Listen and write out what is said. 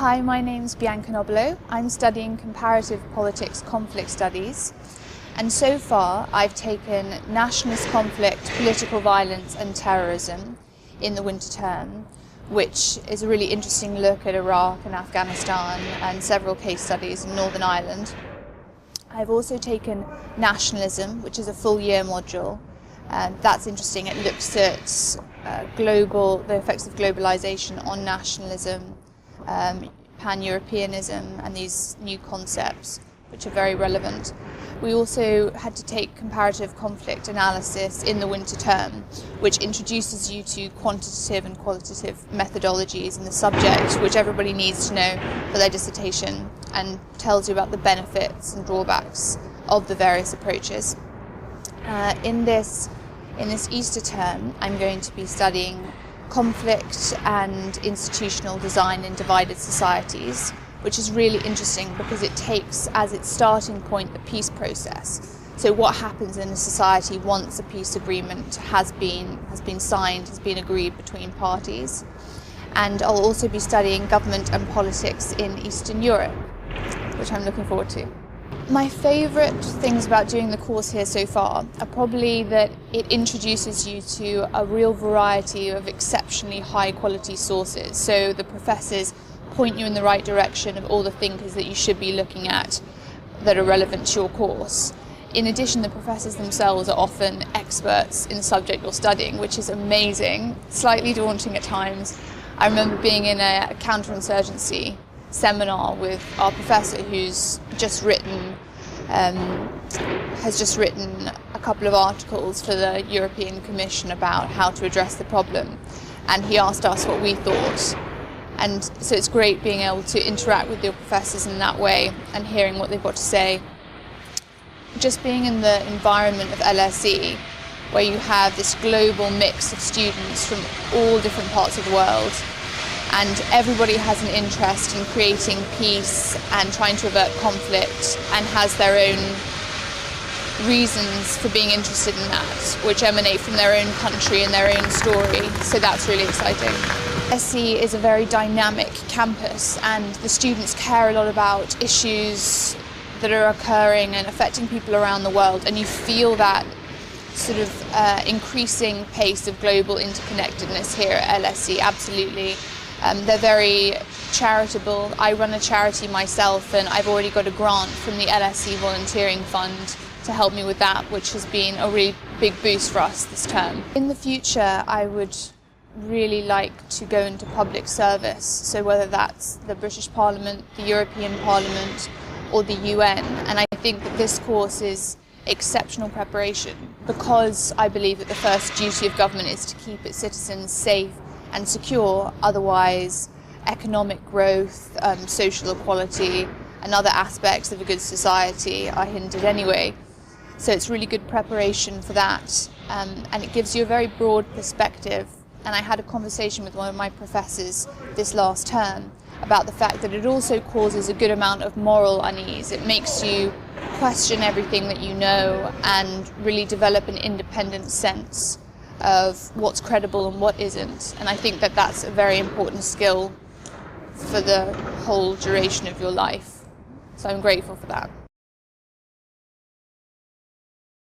Hi, my name's Bianca Nobilo. I'm studying Comparative Politics Conflict Studies, and so far I've taken Nationalist Conflict, Political Violence and Terrorism in the winter term, which is a really interesting look at Iraq and Afghanistan and several case studies in Northern Ireland. I've also taken Nationalism, which is a full year module. That's interesting. It looks at the effects of globalization on nationalism, pan-Europeanism and these new concepts which are very relevant. We also had to take comparative conflict analysis in the winter term, which introduces you to quantitative and qualitative methodologies in the subject, which everybody needs to know for their dissertation, and tells you about the benefits and drawbacks of the various approaches. In this Easter term, I'm going to be studying conflict and institutional design in divided societies, which is really interesting because it takes as its starting point the peace process. So what happens in a society once a peace agreement has been signed, has been agreed between parties. And I'll also be studying government and politics in Eastern Europe, which I'm looking forward to. My favourite things about doing the course here so far are probably that it introduces you to a real variety of exceptionally high quality sources. So the professors point you in the right direction of all the thinkers that you should be looking at that are relevant to your course. In addition, the professors themselves are often experts in the subject you're studying, which is amazing, slightly daunting at times. I remember being in a counterinsurgency seminar with our professor who's has just written a couple of articles for the European Commission about how to address the problem, and he asked us what we thought. And so it's great being able to interact with your professors in that way and hearing what they've got to say. Just being in the environment of LSE, where you have this global mix of students from all different parts of the world, and everybody has an interest in creating peace and trying to avert conflict and has their own reasons for being interested in that, which emanate from their own country and their own story. So that's really exciting. MSc is a very dynamic campus, and the students care a lot about issues that are occurring and affecting people around the world, and you feel that sort of increasing pace of global interconnectedness here at LSE, absolutely. They're very charitable. I run a charity myself, and I've already got a grant from the LSE Volunteering Fund to help me with that, which has been a really big boost for us this term. In the future, I would really like to go into public service, so whether that's the British Parliament, the European Parliament or the UN, and I think that this course is exceptional preparation because I believe that the first duty of government is to keep its citizens safe and secure, otherwise economic growth, social equality and other aspects of a good society are hindered anyway. So it's really good preparation for that, and it gives you a very broad perspective. And I had a conversation with one of my professors this last term about the fact that it also causes a good amount of moral unease. It makes you question everything that you know and really develop an independent sense of what's credible and what isn't. And I think that that's a very important skill for the whole duration of your life. So I'm grateful for that.